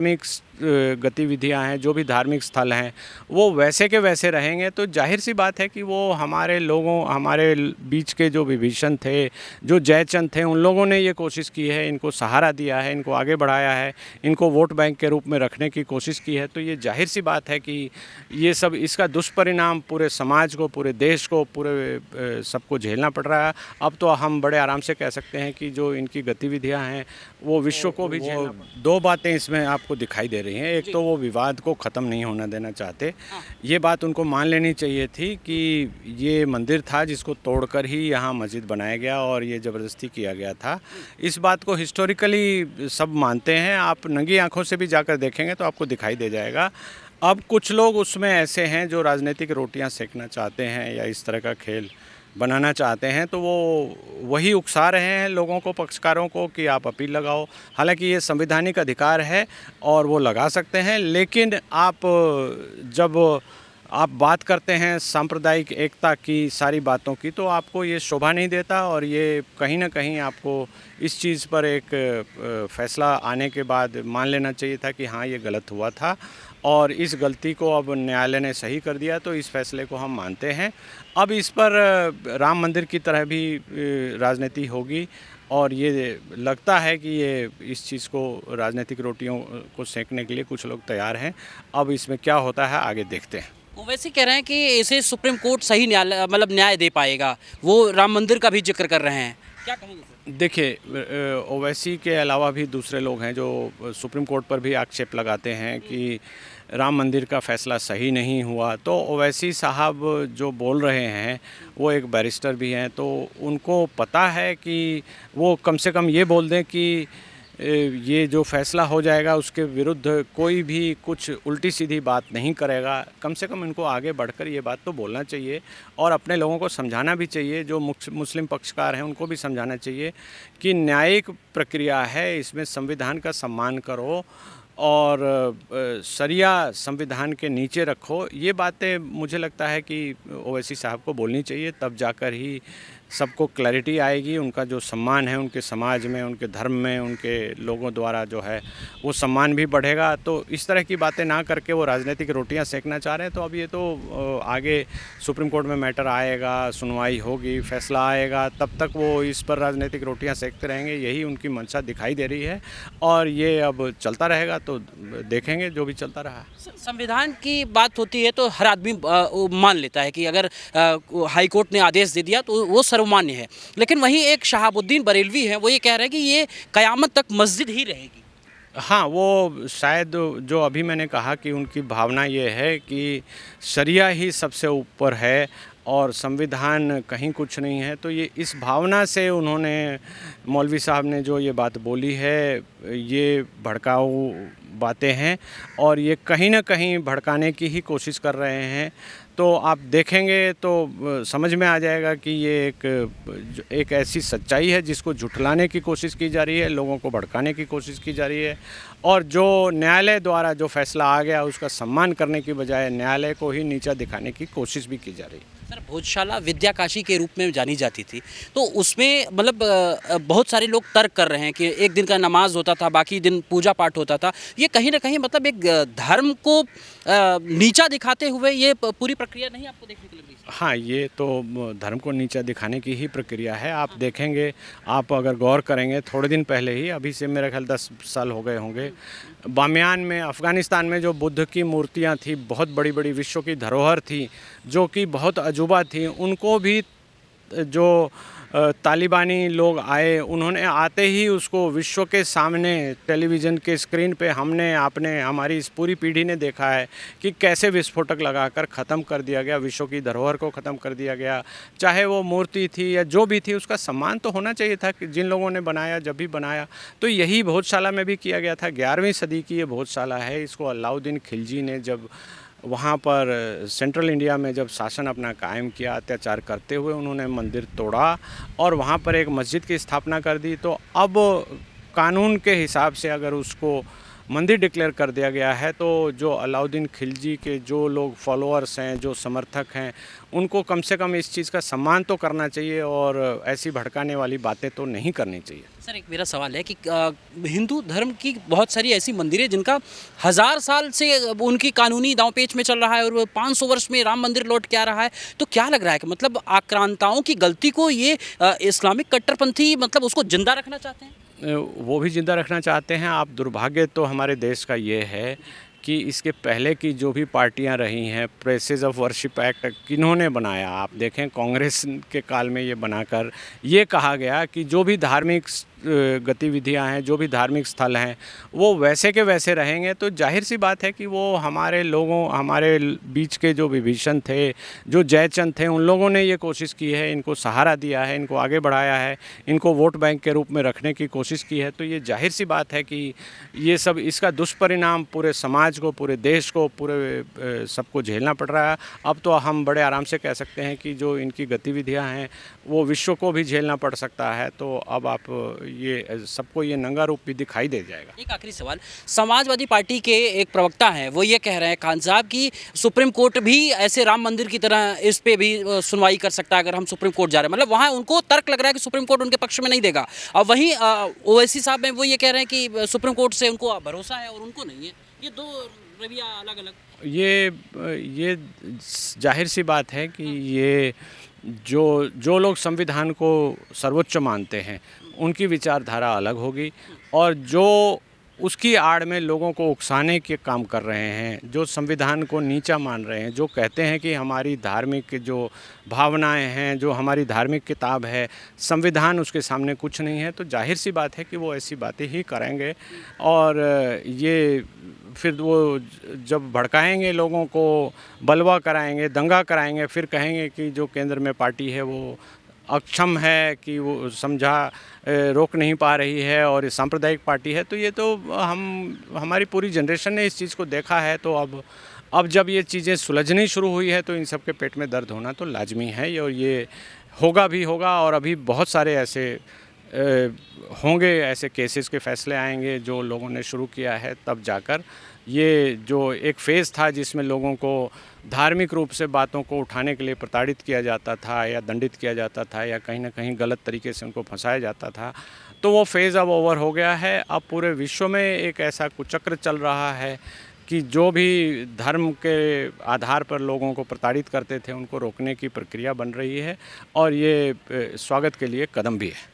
धार्मिक गतिविधियां हैं, जो भी धार्मिक स्थल हैं, वो वैसे के वैसे रहेंगे तो जाहिर सी बात है कि वो हमारे लोगों, हमारे बीच के जो विभीषण थे, जो जयचंद थे, उन लोगों ने ये कोशिश की है, इनको सहारा दिया है, इनको आगे बढ़ाया है, इनको वोट बैंक के रूप में रखने की कोशिश की है। तो ये जाहिर सी बात है कि ये सब, इसका दुष्परिणाम पूरे समाज को, पूरे देश को, पूरे सबको झेलना पड़ रहा है। अब तो हम बड़े आराम से कह सकते हैं कि जो इनकी गतिविधियाँ हैं वो विश्व को भी झेलना। दो बातें इसमें आपको दिखाई दे रही हैं। एक तो वो विवाद को ख़त्म नहीं होने देना चाहते। ये बात उनको मान लेनी चाहिए थी कि ये मंदिर था जिसको तोड़कर ही यहाँ मस्जिद बनाया गया और ये ज़बरदस्ती किया गया था। इस बात को हिस्टोरिकली सब मानते हैं। आप नंगी आंखों से भी जाकर देखेंगे तो आपको दिखाई दे जाएगा। अब कुछ लोग उसमें ऐसे हैं जो राजनीतिक रोटियां सेकना चाहते हैं या इस तरह का खेल बनाना चाहते हैं, तो वो वही उकसा रहे हैं लोगों को, पक्षकारों को, कि आप अपील लगाओ। हालांकि ये संवैधानिक अधिकार है और वो लगा सकते हैं, लेकिन आप जब आप बात करते हैं सांप्रदायिक एकता की, सारी बातों की, तो आपको ये शोभा नहीं देता। और ये कहीं ना कहीं आपको इस चीज़ पर एक फ़ैसला आने के बाद मान लेना चाहिए था कि हाँ, ये गलत हुआ था और इस गलती को अब न्यायालय ने सही कर दिया, तो इस फैसले को हम मानते हैं। अब इस पर राम मंदिर की तरह भी राजनीति होगी और ये लगता है कि ये इस चीज़ को, राजनीतिक रोटियों को सेंकने के लिए कुछ लोग तैयार हैं। अब इसमें क्या होता है आगे देखते हैं। वो वैसे कह रहे हैं कि इसे सुप्रीम कोर्ट सही न्याय मतलब न्याय दे पाएगा। वो राम मंदिर का भी जिक्र कर रहे हैं, क्या कहेंगे सर? देखिए, ओवैसी के अलावा भी दूसरे लोग हैं जो सुप्रीम कोर्ट पर भी आक्षेप लगाते हैं कि राम मंदिर का फ़ैसला सही नहीं हुआ। तो ओवैसी साहब जो बोल रहे हैं, वो एक बैरिस्टर भी हैं, तो उनको पता है कि वो कम से कम ये बोल दें कि ये जो फ़ैसला हो जाएगा उसके विरुद्ध कोई भी कुछ उल्टी सीधी बात नहीं करेगा। कम से कम इनको आगे बढ़कर ये बात तो बोलना चाहिए और अपने लोगों को समझाना भी चाहिए। जो मुस्लिम पक्षकार हैं उनको भी समझाना चाहिए कि न्यायिक प्रक्रिया है, इसमें संविधान का सम्मान करो और शरिया संविधान के नीचे रखो। ये बातें मुझे लगता है कि ओवैसी साहब को बोलनी चाहिए, तब जाकर ही सबको क्लैरिटी आएगी। उनका जो सम्मान है उनके समाज में, उनके धर्म में, उनके लोगों द्वारा जो है वो सम्मान भी बढ़ेगा। तो इस तरह की बातें ना करके वो राजनीतिक रोटियां सेकना चाह रहे हैं। तो अब ये तो आगे सुप्रीम कोर्ट में मैटर आएगा, सुनवाई होगी, फैसला आएगा, तब तक वो इस पर राजनीतिक रोटियां सेकते रहेंगे। यही उनकी मंशा दिखाई दे रही है और ये अब चलता रहेगा, तो देखेंगे जो भी चलता रहा। संविधान की बात होती है तो हर आदमी मान लेता है कि अगर हाई कोर्ट ने आदेश दे दिया तो वो सर्वमान्य है। लेकिन वहीं एक शहाबुद्दीन बरेलवी हैं, वो ये कह रहे हैं कि ये क़यामत तक मस्जिद ही रहेगी। हाँ, वो शायद जो अभी मैंने कहा कि उनकी भावना ये है कि शरिया ही सबसे ऊपर है और संविधान कहीं कुछ नहीं है। तो ये इस भावना से उन्होंने, मौलवी साहब ने जो ये बात बोली है, ये भड़काऊ बातें हैं और ये कहीं ना कहीं भड़काने की ही कोशिश कर रहे हैं। तो आप देखेंगे तो समझ में आ जाएगा कि ये एक ऐसी सच्चाई है जिसको झुठलाने की कोशिश की जा रही है, लोगों को भड़काने की कोशिश की जा रही है और जो न्यायालय द्वारा जो फैसला आ गया उसका सम्मान करने की बजाय न्यायालय को ही नीचा दिखाने की कोशिश भी की जा रही है। सर, भोजशाला विद्या काशी के रूप में जानी जाती थी, तो उसमें मतलब बहुत सारे लोग तर्क कर रहे हैं कि एक दिन का नमाज होता था, बाकी दिन पूजा पाठ होता था। ये कहीं ना कहीं मतलब एक धर्म को नीचा दिखाते हुए ये पूरी प्रक्रिया नहीं आपको देखने को लग रही? हाँ, ये तो धर्म को नीचा दिखाने की ही प्रक्रिया है। आप देखेंगे, आप अगर गौर करेंगे, थोड़े दिन पहले ही, अभी से मेरे ख्याल 10 साल हो गए होंगे, बामियान में, अफ़गानिस्तान में जो बुद्ध की मूर्तियाँ थी, बहुत बड़ी बड़ी विश्व की धरोहर थी, जो कि बहुत अजूबा थी, उनको भी जो तालिबानी लोग आए, उन्होंने आते ही उसको विश्व के सामने टेलीविज़न के स्क्रीन पे आपने हमारी इस पूरी पीढ़ी ने देखा है कि कैसे विस्फोटक लगाकर ख़त्म कर दिया गया, विश्व की धरोहर को ख़त्म कर दिया गया। चाहे वो मूर्ति थी या जो भी थी, उसका सम्मान तो होना चाहिए था कि जिन लोगों ने बनाया, जब भी बनाया। तो यही भोजशाला में भी किया गया था। 11वीं सदी की ये भोजशाला है। इसको अलाउद्दीन खिलजी ने जब वहाँ पर सेंट्रल इंडिया में जब शासन अपना कायम किया, अत्याचार करते हुए उन्होंने मंदिर तोड़ा और वहाँ पर एक मस्जिद की स्थापना कर दी। तो अब कानून के हिसाब से अगर उसको मंदिर डिक्लेयर कर दिया गया है, तो जो अलाउद्दीन खिलजी के जो लोग फॉलोअर्स हैं, जो समर्थक हैं, उनको कम से कम इस चीज़ का सम्मान तो करना चाहिए और ऐसी भड़काने वाली बातें तो नहीं करनी चाहिए। सर एक मेरा सवाल है कि हिंदू धर्म की बहुत सारी ऐसी मंदिरें जिनका 1000 साल से उनकी कानूनी दांव-पेच में चल रहा है और वो 500 वर्ष में राम मंदिर लौट के आ रहा है, तो क्या लग रहा है कि मतलब आक्रांताओं की गलती को ये इस्लामिक कट्टरपंथी मतलब उसको जिंदा रखना चाहते हैं? वो भी ज़िंदा रखना चाहते हैं। आप दुर्भाग्य तो हमारे देश का ये है कि इसके पहले की जो भी पार्टियां रही हैं, प्लेसेस ऑफ वर्शिप एक्ट किन्होंने बनाया? आप देखें, कांग्रेस के काल में ये बनाकर ये कहा गया कि जो भी धार्मिक गतिविधियां हैं, जो भी धार्मिक स्थल हैं, वो वैसे के वैसे रहेंगे। तो जाहिर सी बात है कि वो हमारे लोगों, हमारे बीच के जो विभीषण थे, जो जयचंद थे, उन लोगों ने ये कोशिश की है, इनको सहारा दिया है, इनको आगे बढ़ाया है, इनको वोट बैंक के रूप में रखने की कोशिश की है। तो ये जाहिर सी बात है कि ये सब, इसका दुष्परिणाम पूरे समाज को, पूरे देश को, पूरे सबको झेलना पड़ रहा है। अब तो हम बड़े आराम से कह सकते हैं कि जो इनकी गतिविधियां हैं वो विश्व को भी झेलना पड़ सकता है। तो अब आप ये सबको ये नंगा रूप भी दिखाई दे जाएगा। एक आखिरी सवाल, समाजवादी पार्टी के एक प्रवक्ता हैं, वो ये कह रहे हैं खान साहब कि सुप्रीम कोर्ट भी ऐसे राम मंदिर की तरह इस पे भी सुनवाई कर सकता है अगर हम सुप्रीम कोर्ट जा रहे हैं। मतलब वहाँ उनको तर्क लग रहा है कि सुप्रीम कोर्ट उनके पक्ष में नहीं देगा। और वहीं ओवैसी साहब हैं, वो ये कह रहे हैं कि सुप्रीम कोर्ट से उनको भरोसा है और उनको नहीं है। ये दो रवैया अलग अलग। ये जाहिर सी बात है कि ये जो लोग संविधान को सर्वोच्च मानते हैं, उनकी विचारधारा अलग होगी, और जो उसकी आड़ में लोगों को उकसाने के काम कर रहे हैं, जो संविधान को नीचा मान रहे हैं, जो कहते हैं कि हमारी धार्मिक जो भावनाएं हैं, जो हमारी धार्मिक किताब है, संविधान उसके सामने कुछ नहीं है, तो जाहिर सी बात है कि वो ऐसी बातें ही करेंगे। और ये फिर वो जब भड़काएंगे, लोगों को बलवा कराएंगे, दंगा कराएंगे, फिर कहेंगे कि जो केंद्र में पार्टी है वो अक्षम है, कि वो रोक नहीं पा रही है और सांप्रदायिक पार्टी है। तो ये तो हमारी पूरी जनरेशन ने इस चीज़ को देखा है। तो अब जब ये चीज़ें सुलझनी शुरू हुई है तो इन सब के पेट में दर्द होना तो लाजमी है, और ये होगा भी होगा। और अभी बहुत सारे ऐसे होंगे, ऐसे केसेस के फैसले आएंगे जो लोगों ने शुरू किया है, तब जाकर ये जो एक फ़ेज़ था जिसमें लोगों को धार्मिक रूप से बातों को उठाने के लिए प्रताड़ित किया जाता था या दंडित किया जाता था या कहीं ना कहीं गलत तरीके से उनको फंसाया जाता था, तो वो फ़ेज़ अब ओवर हो गया है। अब पूरे विश्व में एक ऐसा कुचक्र चल रहा है कि जो भी धर्म के आधार पर लोगों को प्रताड़ित करते थे, उनको रोकने की प्रक्रिया बन रही है, और ये स्वागत के लिए कदम भी है।